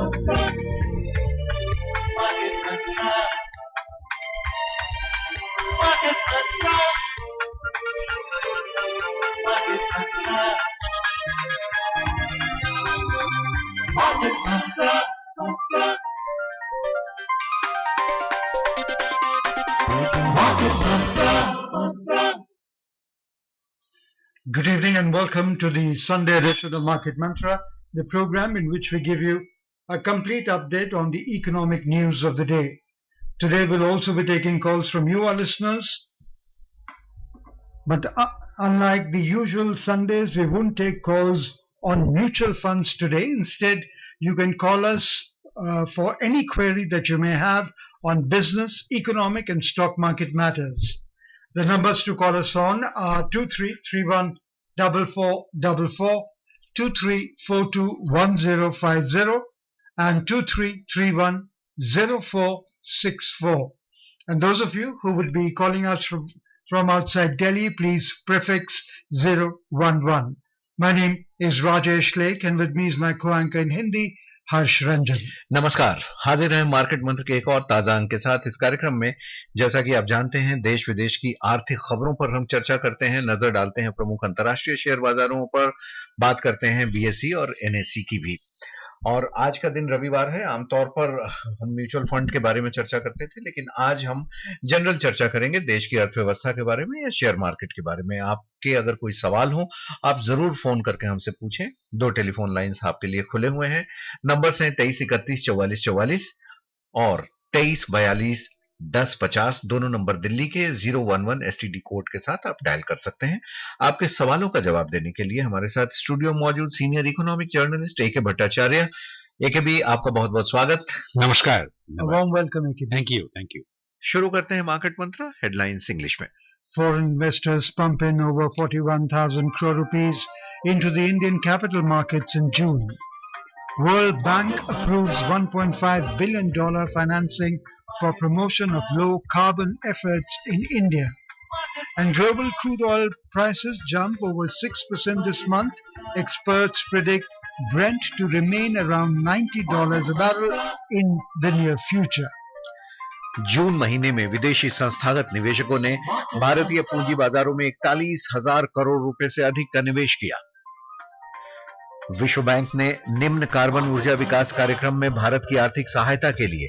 Good evening and welcome to the Sunday edition of Market Mantra, the program in which we give you a complete update on the economic news of the day. Today we'll also be taking calls from you, our listeners. But unlike the usual Sundays, we won't take calls on mutual funds today. Instead, you can call us for any query that you may have on business, economic and stock market matters. The numbers to call us on are 2331-4444, 2342-1050 and 2331-0464. And those of you who would be calling us from outside Delhi, please prefix 011. My name is Rajesh Lake and with me is my co-anchor in Hindi, हर्ष रंजन। नमस्कार, हाजिर हैं market मंत्र के एक और ताजा अंक के साथ। इस कार्यक्रम में जैसा कि आप जानते हैं, देश विदेश की आर्थिक खबरों पर हम चर्चा करते हैं, नजर डालते हैं प्रमुख अंतर्राष्ट्रीय शेयर बाजारों पर, बात करते हैं बीएसई और एनएसई की भी। और आज का दिन रविवार है। आमतौर पर हम म्यूचुअल फंड के बारे में चर्चा करते थे, लेकिन आज हम जनरल चर्चा करेंगे देश की अर्थव्यवस्था के बारे में या शेयर मार्केट के बारे में। आपके अगर कोई सवाल हो, आप जरूर फोन करके हमसे पूछें। 2 टेलीफोन लाइंस आपके लिए खुले हुए हैं। नंबर्स हैं 2331-4444 और 2342-1050। दोनों नंबर दिल्ली के 011 एसटीडी कोड के साथ आप डायल कर सकते हैं। आपके सवालों का जवाब देने के लिए हमारे साथ स्टूडियो मौजूद senior economic journalist AK Bhattacharya. AK भी, आपका बहुत बहुत स्वागत। नमस्कार। Warm welcome AK. Thank you. शुरू करते हैं मार्केट मंत्र, हेडलाइंस इंग्लिश में। Foreign investors pump in over 41,000 crore rupees into the Indian capital markets in June. World Bank approves $1.5 billion financing for promotion of low carbon efforts in India. And global crude oil prices jump over 6% this month. Experts predict Brent to remain around $90 a barrel in the near future. जून महीने में विदेशी संस्थागत निवेशकों ने भारतीय पूंजी बाजारों में 41,000 करोड़ रुपए से अधिक का निवेश किया। विश्व बैंक ने निम्न कार्बन ऊर्जा विकास कार्यक्रम में भारत की आर्थिक सहायता के लिए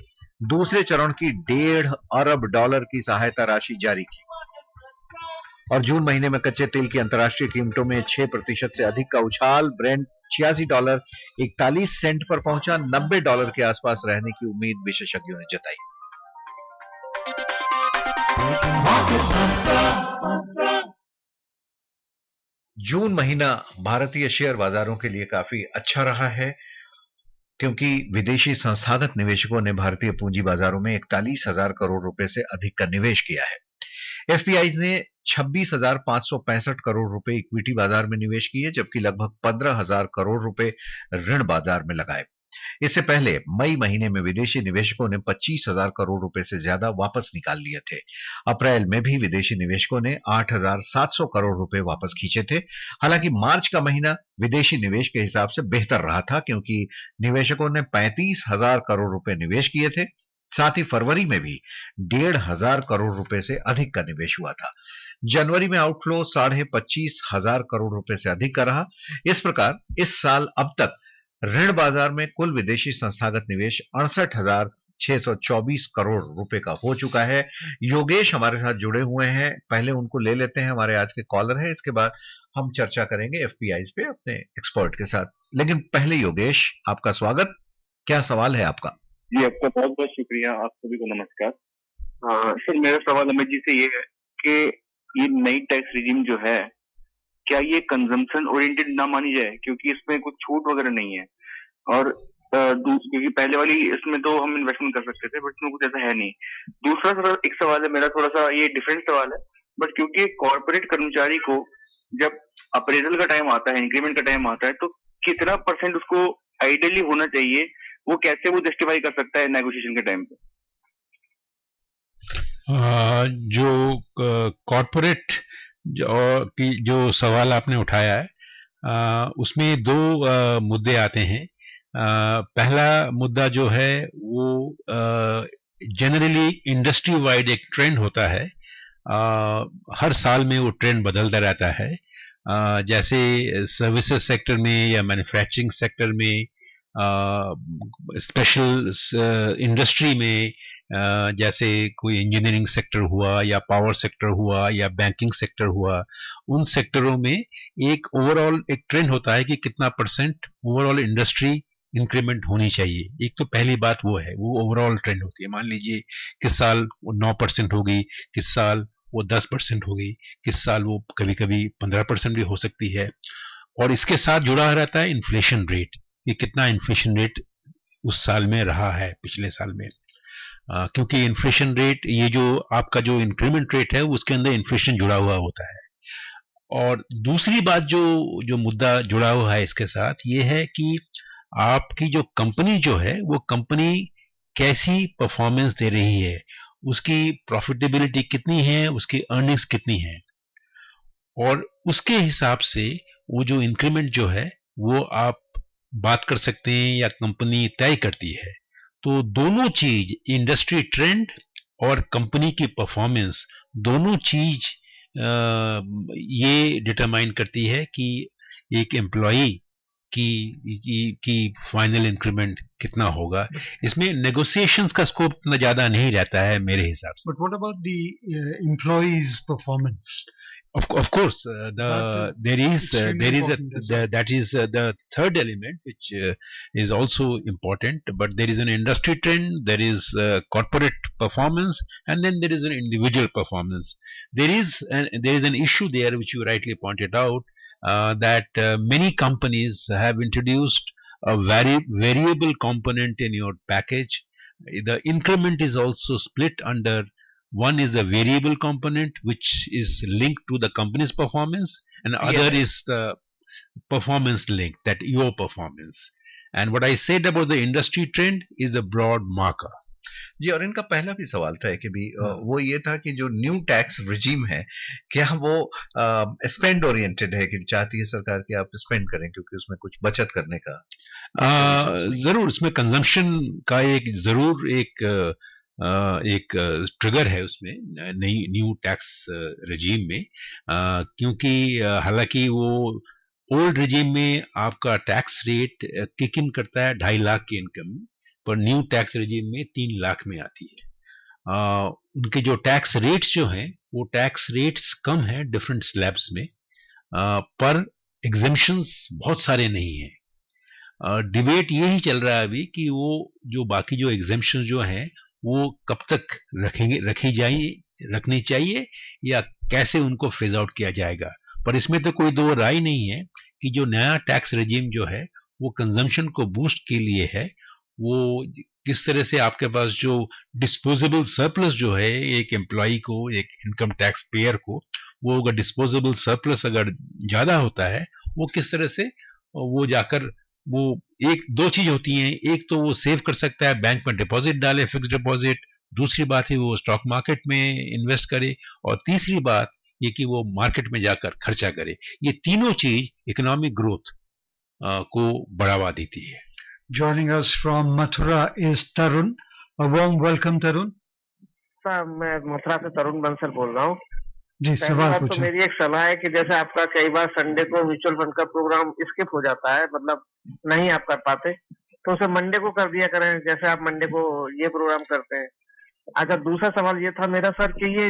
दूसरे चरण की $1.5 अरब की सहायता राशि जारी की। और जून महीने में कच्चे तेल की अंतर्राष्ट्रीय कीमतों में 6% से अधिक का उछाल। ब्रेंट $86.41 पर पहुंचा। $90 के आसपास रहने की उम्मीद विशेषज्ञों ने जताई। जून महीना भारतीय शेयर बाजारों के लिए काफी अच्छा रहा है, क्योंकि विदेशी संस्थागत निवेशकों ने भारतीय पूंजी बाजारों में 41,000 करोड़ रुपए से अधिक का निवेश किया है। एफपीआई ने 26,565 करोड़ रुपए इक्विटी बाजार में निवेश किए, जबकि लगभग 15,000 करोड़ रुपए ऋण बाजार में लगाए। इससे पहले मई महीने में विदेशी निवेशकों ने 25,000 करोड़ रुपए से ज्यादा वापस निकाल लिए थे। अप्रैल में भी विदेशी निवेशकों ने 8,700 करोड़ रुपए वापस खींचे थे। हालांकि मार्च का महीना विदेशी निवेश के हिसाब से बेहतर रहा था, क्योंकि निवेशकों ने 35,000 करोड़ रुपए निवेश किए थे। साथ ही फरवरी में भी 1,500 करोड़ रुपए से अधिक का निवेश हुआ था। जनवरी में आउटफ्लो 25,500 करोड़ रुपए से अधिक का रहा। इस प्रकार इस साल अब तक ऋण बाजार में कुल विदेशी संस्थागत निवेश 68,624 करोड़ रुपए का हो चुका है। योगेश हमारे साथ जुड़े हुए हैं, पहले उनको ले लेते हैं। हमारे आज के कॉलर हैं, इसके बाद हम चर्चा करेंगे एफपीआई पे अपने एक्सपर्ट के साथ। लेकिन पहले योगेश, आपका स्वागत। क्या सवाल है आपका? जी, आपका बहुत बहुत शुक्रिया। आप सभी को नमस्कार। सर, मेरा सवाल अमित जी से ये है कि ये नई टैक्स रिजीम जो है, क्या ये कंजम्पशन ओरिएंटेड ना मानी जाए, क्योंकि इसमें कुछ छूट वगैरह नहीं है। और क्योंकि पहले वाली इसमें तो हम इन्वेस्टमेंट कर सकते थे, बट इसमें कुछ ऐसा है नहीं। दूसरा सर एक सवाल है मेरा, थोड़ा सा ये डिफरेंट सवाल है, बट क्योंकि कॉर्पोरेट कर्मचारी को जब अप्रेजल का टाइम आता है, इंक्रीमेंट का टाइम आता है, तो कितना % उसको आइडियली होना चाहिए, वो कैसे वो जस्टिफाई कर सकता है नेगोशिएशन के टाइम पे? जो कॉर्पोरेट की जो सवाल आपने उठाया है, उसमें 2 मुद्दे आते हैं। पहला मुद्दा जो है वो जनरली इंडस्ट्री वाइड एक ट्रेंड होता है, हर साल में वो ट्रेंड बदलता रहता है। जैसे सर्विसेज सेक्टर में या मैन्युफैक्चरिंग सेक्टर में, स्पेशल इंडस्ट्री में, जैसे कोई इंजीनियरिंग सेक्टर हुआ या पावर सेक्टर हुआ या बैंकिंग सेक्टर हुआ, उन सेक्टरों में एक ओवरऑल एक ट्रेंड होता है कि कितना परसेंट ओवरऑल इंडस्ट्री इंक्रीमेंट होनी चाहिए। एक तो पहली बात वो है, वो ओवरऑल ट्रेंड होती है। मान लीजिए किस साल वो 9% होगी, किस साल वो 10% होगी, किस साल वो कभी कभी 15% भी हो सकती है। और इसके साथ जुड़ा रहता है इन्फ्लेशन रेट, कि कितना इन्फ्लेशन रेट उस साल में रहा है, पिछले साल में। क्योंकि इन्फ्लेशन रेट, ये जो आपका जो इंक्रीमेंट रेट है, उसके अंदर इन्फ्लेशन जुड़ा हुआ होता है। और दूसरी बात जो जो मुद्दा जुड़ा हुआ है इसके साथ, ये है कि आपकी जो कंपनी जो है, वो कंपनी कैसी परफॉर्मेंस दे रही है, उसकी प्रॉफिटेबिलिटी कितनी है, उसकी अर्निंग्स कितनी है, और उसके हिसाब से वो जो इंक्रीमेंट जो है वो आप बात कर सकते हैं या कंपनी तय करती है। तो दोनों चीज, इंडस्ट्री ट्रेंड और कंपनी की परफॉर्मेंस, दोनों चीज ये डिटरमाइन करती है कि एक एम्प्लॉई की फाइनल इंक्रीमेंट कितना होगा। इसमें नेगोशिएशंस का स्कोप इतना ज्यादा नहीं रहता है मेरे हिसाब से। But what about the employees' performance? Of course, there is important as well. that is the third element, which is also important. But there is an industry trend, there is corporate performance, and then there is an individual performance. There is an issue there, which you rightly pointed out, that many companies have introduced a variable component in your package. The increment is also split under. One is the variable component, which is linked to the company's performance, and other is the performance link, that your performance. And what I said about the industry trend is a broad marker. जी, और इनका पहला भी सवाल था कि भी वो ये था कि जो न्यू टैक्स रिजीम है, क्या वो स्पेंड ओरिएंटेड है, कि चाहती है सरकार कि आप स्पेंड करें क्योंकि उसमें कुछ बचत करने का? जरूर इसमें कंजम्पशन का एक जरूर एक ट्रिगर है उसमें, नई न्यू टैक्स रिजीम में, क्योंकि हालांकि वो ओल्ड रिजीम में आपका टैक्स रेट किक इन करता है 2.5 लाख की इनकम में, पर न्यू टैक्स रिजीम में 3 लाख में आती है। उनके जो टैक्स रेट्स जो हैं, वो टैक्स रेट्स कम है डिफरेंट स्लैब्स में, पर एग्जेम्पशंस बहुत सारे नहीं हैं। डिबेट ये ही चल रहा है अभी कि वो जो बाकी जो एग्जेम्पशंस जो हैं, वो कब तक रखनी चाहिए या कैसे उनको फेज आउट किया जाएगा। पर इसमें तो कोई दो राय नहीं है कि जो नया टैक्स रेजिम जो है, वो कंजम्पशन को बूस्ट के लिए है। वो किस तरह से आपके पास जो डिस्पोजेबल सरप्लस जो है, एक एम्प्लॉई को, एक इनकम टैक्स पेयर को, वो अगर डिस्पोजेबल सरप्लस अगर ज्यादा होता है, वो किस तरह से वो जाकर वो एक दो चीज होती हैं, एक तो वो सेव कर सकता है, बैंक में डिपॉजिट डाले, फिक्स डिपॉजिट। दूसरी बात है वो स्टॉक मार्केट में इन्वेस्ट करे, और तीसरी बात ये कि वो मार्केट में जाकर खर्चा करे। ये तीनों चीज इकोनॉमिक ग्रोथ को बढ़ावा देती है। Joining us from Mathura is Tarun. A warm welcome, Tarun. Sir, मैं मथुरा से तरुण बंसल बोल रहा हूँ। जी, सवाल तो पूछो। मेरी एक सलाह है कि जैसे आपका कई बार संडे को म्यूचुअल फंड का प्रोग्राम स्किप हो जाता है, मतलब नहीं आप कर पाते, तो उसे मंडे को कर दिया करें, जैसे आप मंडे को ये प्रोग्राम करते हैं। अच्छा, दूसरा सवाल ये था मेरा सर कि ये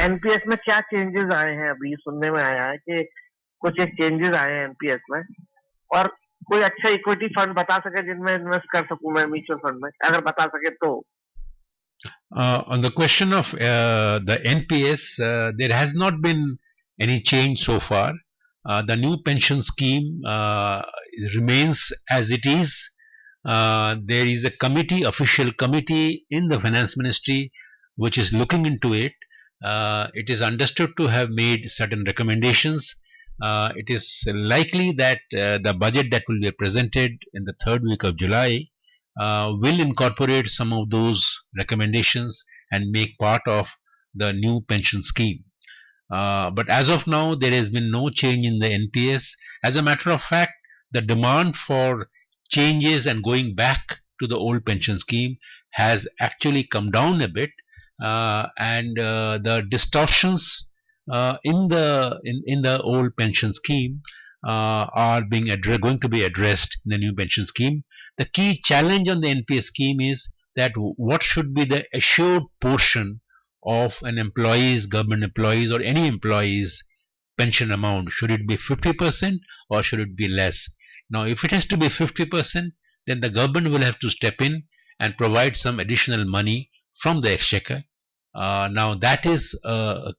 एनपीएस में क्या चेंजेस आए हैं? अभी सुनने में आया है कि कुछ एक चेंजेस आए हैं एनपीएस में, और कोई अच्छा इक्विटी फंड बता सके जिनमें इन्वेस्ट कर सकूं मैं म्यूचुअल फंड में, अगर बता सके तो। On the question of the NPS, there has not been any change so far. The new pension scheme remains as it is. There is a committee, official committee in the finance ministry, which is looking into it. It is understood to have made certain recommendations. It is likely that the budget that will be presented in the third week of July will incorporate some of those recommendations and make part of the new pension scheme. But as of now, there has been no change in the NPS. As a matter of fact, the demand for changes and going back to the old pension scheme has actually come down a bit, and the distortions in the old pension scheme are going to be addressed in the new pension scheme. The key challenge on the NPS scheme is that what should be the assured portion of an employee's, government employees or any employee's pension amount. Should it be 50% or should it be less? Now, if it has to be 50%, then the government will have to step in and provide some additional money from the exchequer. Now, that is a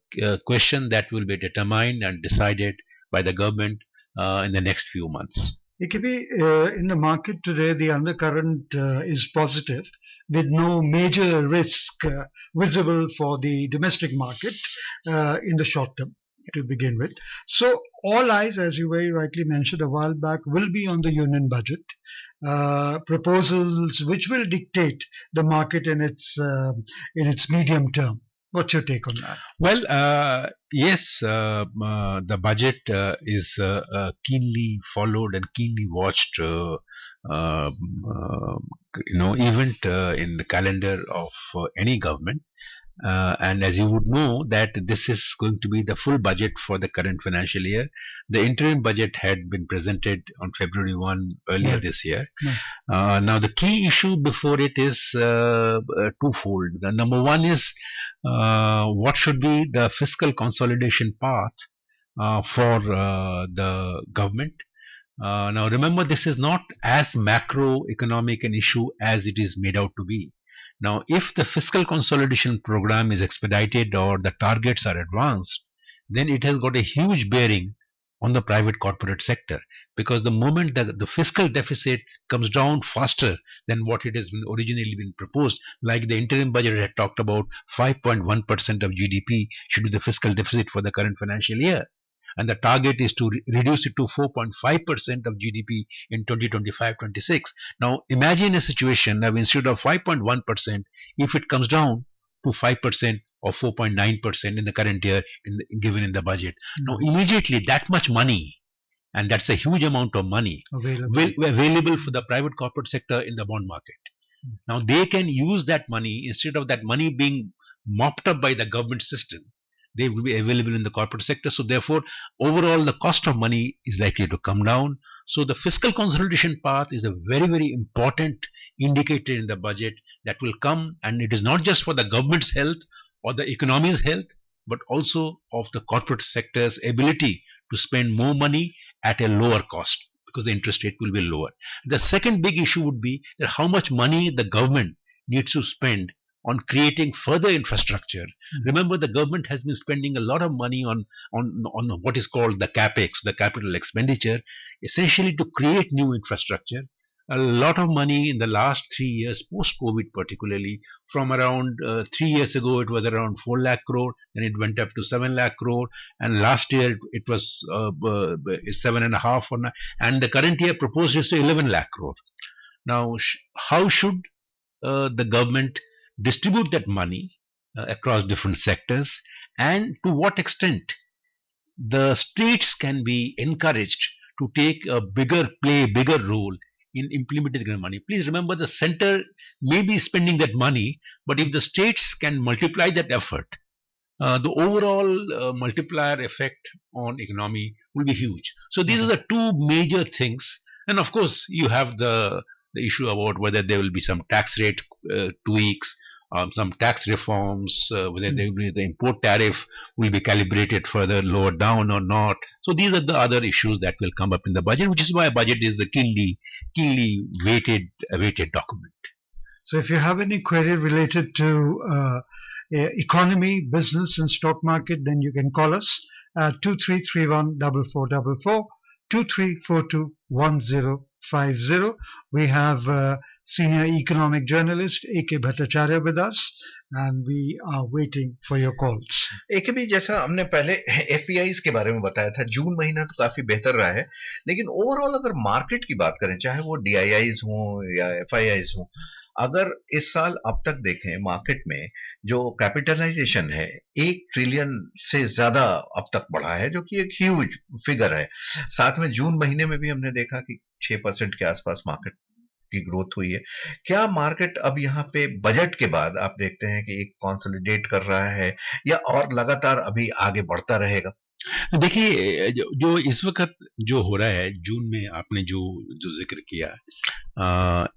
question that will be determined and decided by the government in the next few months. It could be in the market today, the undercurrent is positive, with no major risk visible for the domestic market in the short term to begin with. So all eyes, as you very rightly mentioned a while back, will be on the union budget. Proposals which will dictate the market in its medium term. What's your take on that? Well, yes, the budget is keenly followed and keenly watched, event in the calendar of any government. And as you would know, that this is going to be the full budget for the current financial year. The interim budget had been presented on February 1 earlier this year. Now, the key issue before it is twofold. The number one is what should be the fiscal consolidation path for the government. Now, remember, this is not as macroeconomic an issue as it is made out to be. Now, if the fiscal consolidation program is expedited or the targets are advanced, then it has got a huge bearing on the private corporate sector, because the moment that the fiscal deficit comes down faster than what it has been originally been proposed, like the interim budget had talked about 5.1% of GDP should be the fiscal deficit for the current financial year. And the target is to reduce it to 4.5% of GDP in 2025-26. Now, imagine a situation now, instead of 5.1%, if it comes down to 5% or 4.9% in the current year given in the budget. Now, immediately that much money, and that's a huge amount of money, available for the private corporate sector in the bond market. Now, they can use that money instead of that money being mopped up by the government system. They will be available in the corporate sector. So therefore, overall, the cost of money is likely to come down. So the fiscal consolidation path is a very, very important indicator in the budget that will come. And it is not just for the government's health or the economy's health, but also of the corporate sector's ability to spend more money at a lower cost, because the interest rate will be lower. The second big issue would be that how much money the government needs to spend on creating further infrastructure. Remember, the government has been spending a lot of money on what is called the capex, the capital expenditure, essentially to create new infrastructure. A lot of money in the last 3 years, post-COVID particularly, from around 3 years ago, it was around 4 lakh crore, then it went up to 7 lakh crore, and last year it was 7.5 or 9, and the current year proposed is to 11 lakh crore. Now, how should the government distribute that money across different sectors, and to what extent the states can be encouraged to take a bigger role in implementing the money. Please remember, the center may be spending that money, but if the states can multiply that effort, the overall multiplier effect on economy will be huge. So these are the two major things. And of course, you have the issue about whether there will be some tax rate tweaks, some tax reforms, whether there will be the import tariff will be calibrated further, lower down or not. So these are the other issues that will come up in the budget, which is why budget is the keenly awaited document. So if you have any query related to economy, business and stock market, then you can call us at 2331-4444, 2342-1050. We have senior economic journalist A.K. Bhattacharya with us, and we are waiting for your calls. एक भी जैसा हमने पहले एफपीआईज के बारे में बताया था, जून महीना तो काफी बेहतर रहा है, लेकिन ओवरऑल अगर मार्केट की बात करें, चाहे वो डीआईआईज हों या एफआईआईज हों, अगर इस साल अब तक देखें मार्केट में जो कैपिटलाइजेशन है 1 ट्रिलियन से ज्यादा अब तक बढ़ा है, जो कि एक ह्यूज फिगर है। साथ में जून महीने में भी हमने देखा कि 6% के आसपास मार्केट की ग्रोथ हुई है। क्या मार्केट अब यहाँ पे बजट के बाद आप देखते हैं कि एक कंसोलिडेट कर रहा है या और लगातार अभी आगे बढ़ता रहेगा? देखिए, जो इस वक्त जो हो रहा है जून में, आपने जो जो जिक्र किया,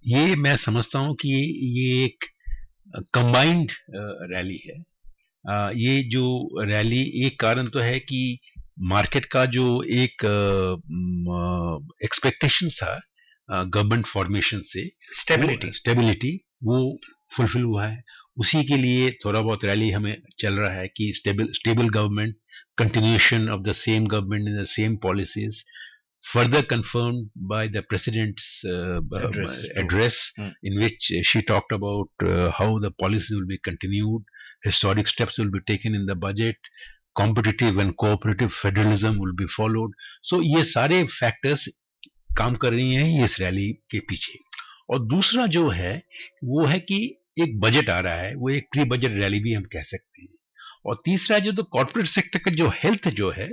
ये मैं समझता हूं कि ये एक कंबाइंड रैली है। ये जो रैली, एक कारण तो है कि मार्केट का जो एक एक्सपेक्टेशन था गवर्नमेंट फॉर्मेशन से, स्टेबिलिटी वो फुलफिल हुआ है। उसी के लिए थोड़ा बहुत रैली हमें चल रहा है कि stable government, continuation of the same government in the same policies, further confirmed by the president's address in which she talked about how the policies will be continued, historic steps will be taken in the budget, competitive and cooperative federalism will be followed. So ये सारे factors काम कर रही हैं इस rally के पीछे। और दूसरा जो है वो है कि एक बजट आ रहा है, वो एक प्री बजट रैली भी हम कह सकते हैं। और तीसरा जो तो कॉर्पोरेट सेक्टर का जो हेल्थ जो है,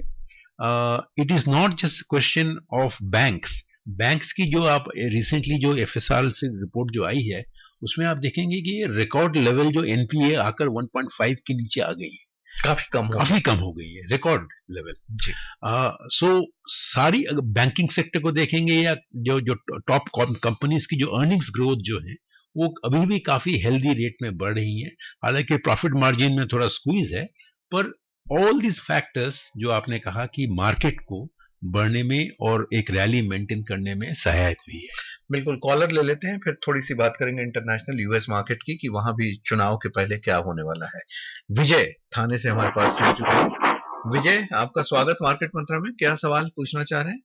it is not just question of banks की जो आप रिसेंटली जो एफएसआर से रिपोर्ट जो आई है, उसमें आप देखेंगे कि रिकॉर्ड लेवल जो एनपीए आकर 1.5 के नीचे आ गई है, काफी कम हो गई है, रिकॉर्ड लेवल। सो सारी बैंकिंग सेक्टर को देखेंगे या जो जो टॉप कंपनीज की जो अर्निंग्स ग्रोथ जो है वो अभी भी काफी हेल्दी रेट में बढ़ रही है। हालांकि प्रॉफिट मार्जिन में थोड़ा स्क्वीज है, पर ऑल दिस फैक्टर्स जो आपने कहा कि मार्केट को बढ़ने में और एक रैली मेंटेन करने में सहायक हुई है। बिल्कुल, कॉलर ले लेते हैं, फिर थोड़ी सी बात करेंगे इंटरनेशनल यूएस मार्केट की कि वहां भी चुनाव के पहले क्या होने वाला है। विजय थाने से हमारे पास जुड़ चुके हैं। विजय, आपका स्वागत मार्केट मंत्रा में। क्या सवाल पूछना चाह रहे हैं?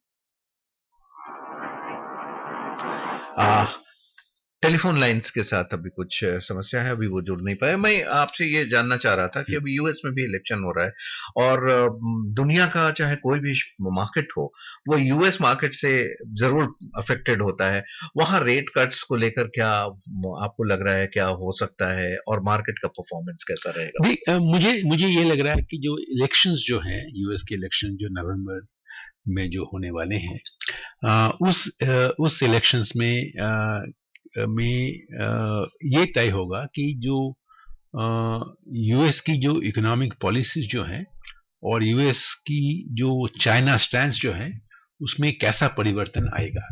टेलीफोन लाइंस के साथ अभी कुछ समस्या है, अभी वो जुड़ नहीं पाए। मैं आपसे ये जानना चाह रहा था कि अभी यूएस में भी इलेक्शन हो रहा है और दुनिया का चाहे कोई भी मार्केट हो, वो यूएस मार्केट से जरूर अफेक्टेड होता है। वहां रेट कट्स को लेकर क्या आपको लग रहा है, क्या हो सकता है और मार्केट का परफॉर्मेंस कैसा रहेगा? मुझे ये लग रहा है कि जो इलेक्शंस जो हैं, यूएस के इलेक्शन जो नवंबर में जो होने वाले हैं, उस इलेक्शंस में ये तय होगा कि जो यूएस की जो इकोनॉमिक पॉलिसीज जो हैं और यूएस की जो चाइना स्टैंड जो है उसमें कैसा परिवर्तन आएगा।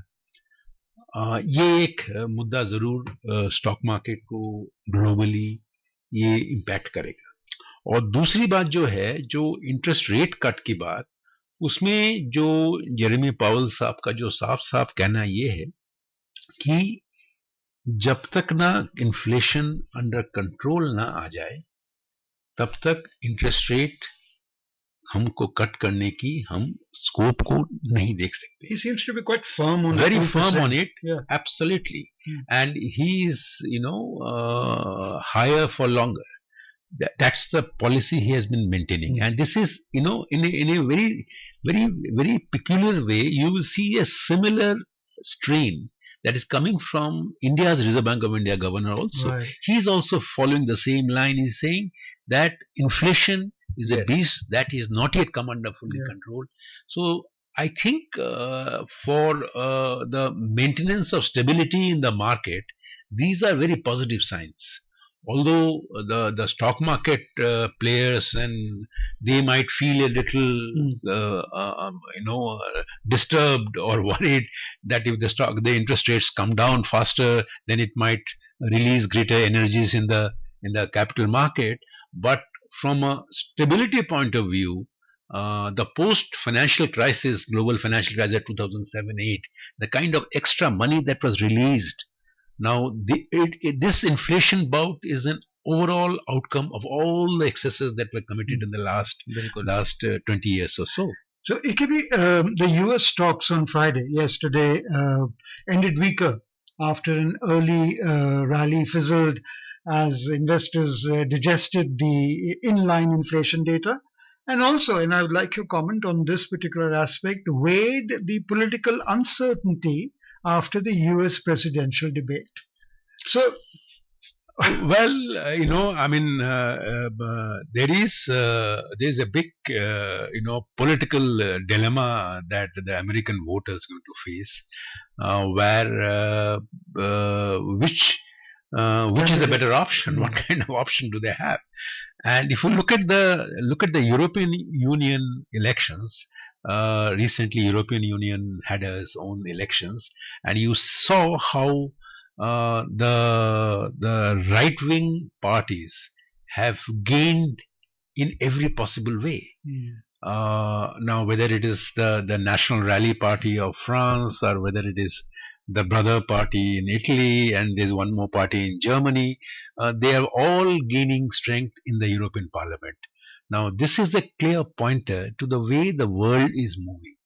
ये एक मुद्दा जरूर स्टॉक मार्केट को ग्लोबली ये इम्पैक्ट करेगा। और दूसरी बात जो है, जो इंटरेस्ट रेट कट की बात, उसमें जो जेरेमी पावेल साहब का जो साफ साफ कहना ये है कि जब तक ना इन्फ्लेशन अंडर कंट्रोल ना आ जाए तब तक इंटरेस्ट रेट हमको कट करने की हम स्कोप को नहीं देख सकते। He seems to be quite firm on very firm on it. Yeah. Absolutely. And he is, higher for longer. That's the policy he has been maintaining. And this is, in a very, very, very peculiar way, you will see a similar strain that is coming from India's Reserve Bank of India governor also. Right. He is also following the same line. He's saying that inflation is a beast that is not yet come under fully control. So I think for the maintenance of stability in the market, these are very positive signs. Although the stock market players, and they might feel a little disturbed or worried that if the interest rates come down faster, then it might release greater energies in the capital market. But from a stability point of view, the post-financial crisis, global financial crisis of 2007-8, the kind of extra money that was released, now this inflation bout is an overall outcome of all the excesses that were committed in the last 20 years or so. So, EKB, the US stocks on Friday, yesterday, ended weaker after an early rally fizzled as investors digested the inline inflation data. And also, and I would like your comment on this particular aspect, weighed the political uncertainty after the US presidential debate. So, Well, I mean, there's a big, political dilemma that the American voters going to face, where which is the better option? What kind of option do they have? And if you look at the European Union elections, recently European Union had its own elections, and you saw how the right wing parties have gained in every possible way. Now, whether it is the National Rally Party of France, or whether it is the Brother Party in Italy, and there's one more party in Germany, they are all gaining strength in the European Parliament. Now, this is a clear pointer to the way the world is moving.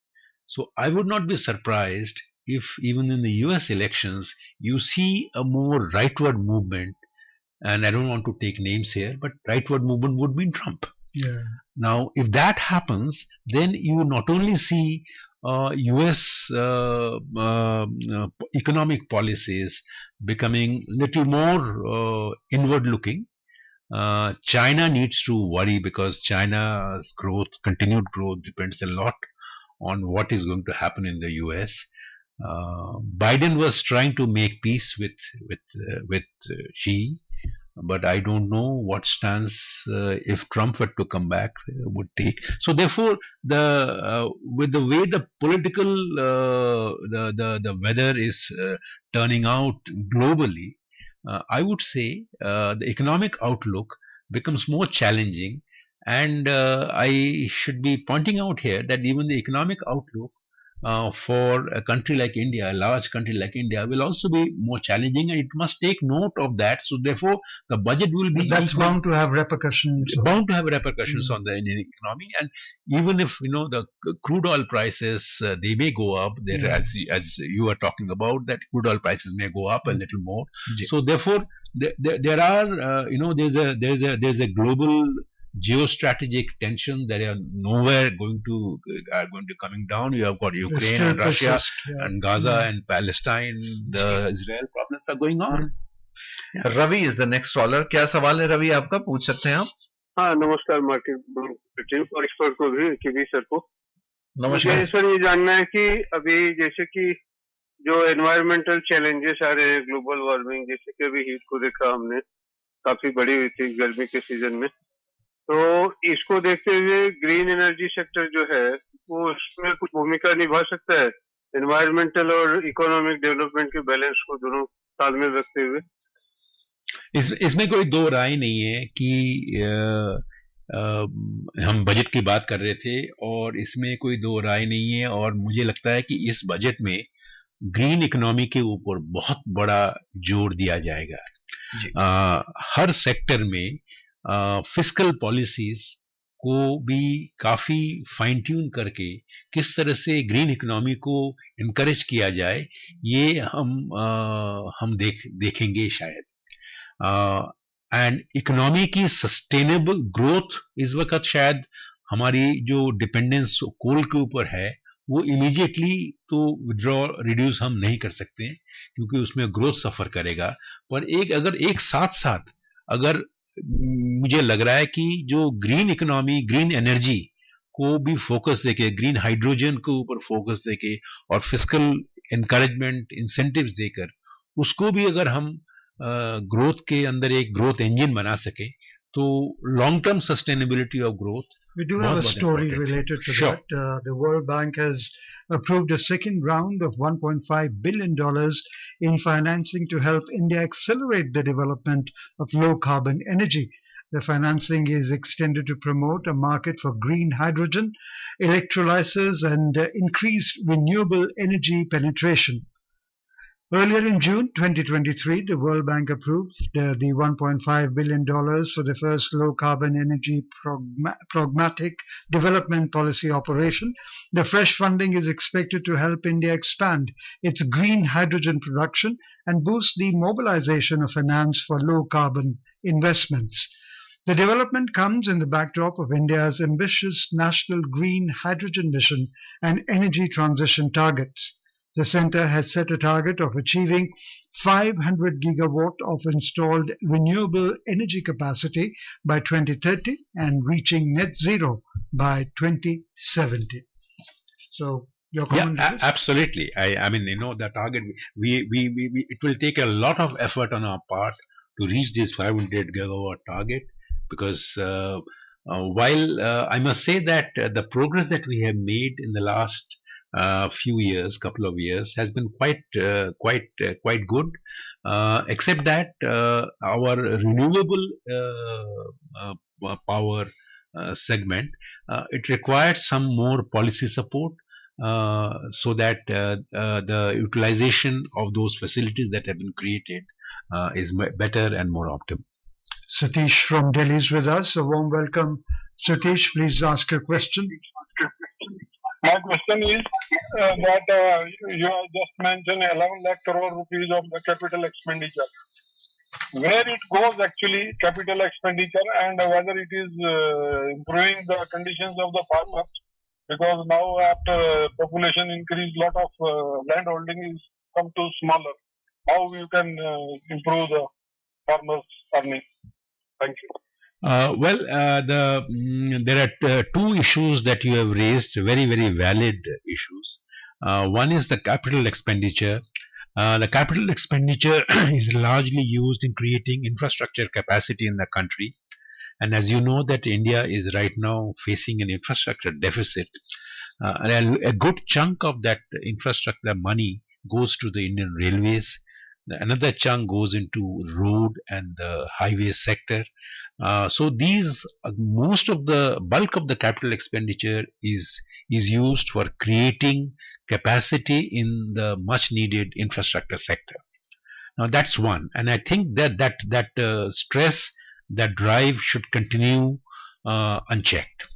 So I would not be surprised if even in the US elections you see a more rightward movement, and I don't want to take names here, but rightward movement would mean Trump. Yeah. Now, if that happens, then you not only see US economic policies becoming little more inward looking. China needs to worry, because China's continued growth depends a lot on what is going to happen in the US. Biden was trying to make peace with Xi, but I don't know what stance if Trump were to come back would take. So therefore, with the way the political the weather is turning out globally, I would say the economic outlook becomes more challenging, and I should be pointing out here that even the economic outlook for a country like India, a large country like India, will also be more challenging, and it must take note of that. So therefore, the budget will be That's bound to have repercussions. Bound to have repercussions on the Indian economy, and even if the crude oil prices they may go up, there as you are talking about, that crude oil prices may go up a little more. So therefore, there are there's a global geostrategic tension that are nowhere going to coming down. You have got Ukraine and Russia and Gaza and Palestine. The Israel problems are going on. Ravi is the next caller. क्या सवाल है रवि आपका, पूछ सकते हैं आप. हाँ, नमस्कार मार्केट और ईश्वर को भी, केवी सर को नमस्कार. मुझे सर ये जानना है कि अभी जैसे कि जो एनवायरमेंटल चैलेंजेस आ रहे हैं, ग्लोबल वार्मिंग, जैसे कि अभी हीट को देखा हमने, काफी बड़ी हुई थी गर्मी के सीजन में, तो इसको देखते हुए ग्रीन एनर्जी सेक्टर जो है वो उसमें कुछ भूमिका निभा सकता है एनवायरमेंटल और इकोनॉमिक डेवलपमेंट के बैलेंस को दोनों तालमेल रखते हुए. इसमें कोई दो राय नहीं है कि हम बजट की बात कर रहे थे, और इसमें कोई दो राय नहीं है, और मुझे लगता है कि इस बजट में ग्रीन इकोनॉमी के ऊपर बहुत बड़ा जोर दिया जाएगा. हर सेक्टर में फिस्कल पॉलिसीज को भी काफी फाइन ट्यून करके किस तरह से ग्रीन इकोनॉमी को इनकरेज किया जाए, ये हम देखेंगे शायद. एंड इकोनॉमी की सस्टेनेबल ग्रोथ इस वक्त शायद हमारी जो डिपेंडेंस कोल के ऊपर है वो इमीडिएटली तो रिड्यूस हम नहीं कर सकते हैं, क्योंकि उसमें ग्रोथ सफर करेगा. पर अगर एक साथ अगर मुझे लग रहा है कि जो ग्रीन इकोनॉमी, ग्रीन एनर्जी को भी फोकस देके, ग्रीन हाइड्रोजन के ऊपर फोकस देके और फिस्कल एनकरेजमेंट इंसेंटिव्स देकर उसको भी अगर हम ग्रोथ के अंदर एक ग्रोथ इंजन बना सके, तो long term sustainability of growth. We do have a story related to that. The World Bank has approved a second round of $1.5 billion in financing to help India accelerate the development of low-carbon energy. The financing is extended to promote a market for green hydrogen, electrolyzers, and increased renewable energy penetration. Earlier in June 2023, the World Bank approved the $1.5 billion for the first low-carbon energy pragmatic development policy operation. The fresh funding is expected to help India expand its green hydrogen production and boost the mobilization of finance for low-carbon investments. The development comes in the backdrop of India's ambitious national green hydrogen mission and energy transition targets. The center has set a target of achieving 500 gigawatt of installed renewable energy capacity by 2030 and reaching net zero by 2070. So, your comment? Yeah, absolutely. I mean, the target, it will take a lot of effort on our part to reach this 500 gigawatt target, because while I must say that the progress that we have made in the last couple of years, has been quite good, except that our renewable power segment, it requires some more policy support, so that the utilization of those facilities that have been created is better and more optimal. Satish from Delhi is with us. A warm welcome. Satish, please ask your question. My question is that you have just mentioned 11 lakh crore rupees of the capital expenditure. Where it goes actually, capital expenditure, and whether it is improving the conditions of the farmers, because now after population increase, lot of land holding is come to smaller. How you can improve the farmers' earning? Thank you. There are two issues that you have raised, very, very valid issues. One is the capital expenditure. The capital expenditure is largely used in creating infrastructure capacity in the country. And as you know that India is right now facing an infrastructure deficit. And a good chunk of that infrastructure money goes to the Indian Railways. Another chunk goes into road and the highway sector. So most of the bulk of the capital expenditure is used for creating capacity in the much needed infrastructure sector. Now that's one, and I think that stress, that drive should continue unchecked.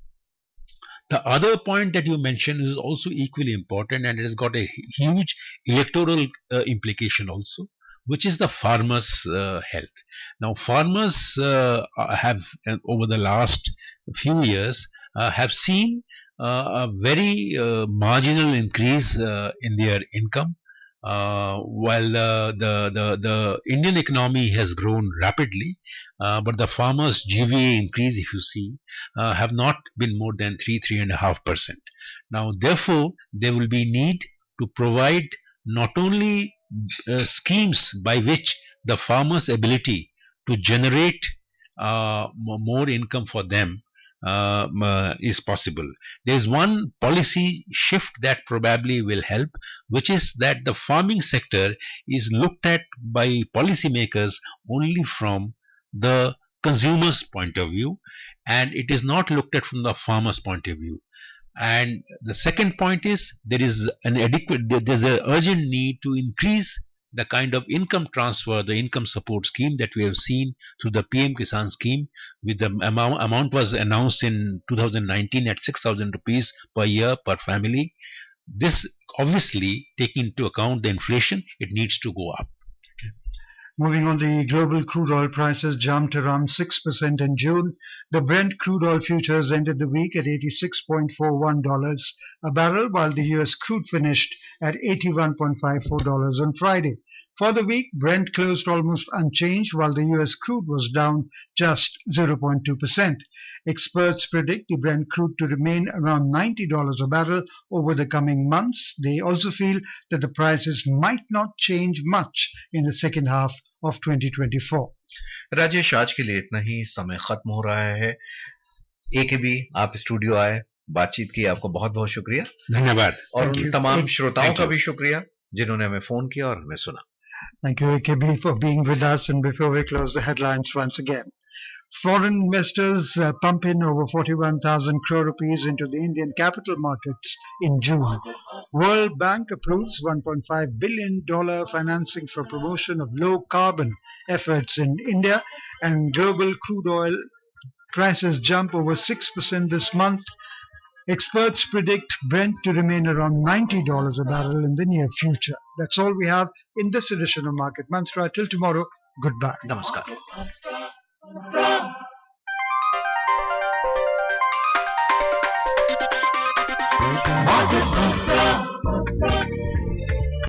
The other point that you mentioned is also equally important, and it has got a huge electoral implication also, which is the farmers' health. Now, farmers have, over the last few years, have seen a very marginal increase in their income, while the Indian economy has grown rapidly, but the farmers' GVA increase, if you see, have not been more than 3.5%. Now, therefore, there will be need to provide not only schemes by which the farmers' ability to generate more income for them is possible. There is one policy shift that probably will help, which is that the farming sector is looked at by policymakers only from the consumer's point of view, and it is not looked at from the farmer's point of view. And the second point is there's an urgent need to increase the kind of income transfer, the income support scheme that we have seen through the PM Kisan scheme, with the amount was announced in 2019 at 6,000 rupees per year per family. This obviously, taking into account the inflation, it needs to go up. Moving on, the global crude oil prices jumped around 6% in June. The Brent crude oil futures ended the week at $86.41 a barrel, while the US crude finished at $81.54 on Friday. For the week, Brent closed almost unchanged, while the US crude was down just 0.2%. Experts predict the Brent crude to remain around $90 a barrel over the coming months. They also feel that the prices might not change much in the second half of 2024. Rajesh, आज के लिए इतना ही, समय खत्म हो रहा है। AKB आप स्टूडियो आए, बातचीत की, आपको बहुत बहुत शुक्रिया, धन्यवाद। और उन तमाम श्रोताओं का भी शुक्रिया जिन्होंने हमें फोन किया और हमें सुना। Thank you, AKB, for being with us. And before we close the headlines once again, foreign investors pump in over 41,000 crore rupees into the Indian capital markets in June. World Bank approves $1.5 billion financing for promotion of low-carbon efforts in India, and global crude oil prices jump over 6% this month. Experts predict Brent to remain around $90 a barrel in the near future. That's all we have in this edition of Market Mantra. Till tomorrow, goodbye. Namaskar. Market Mantra.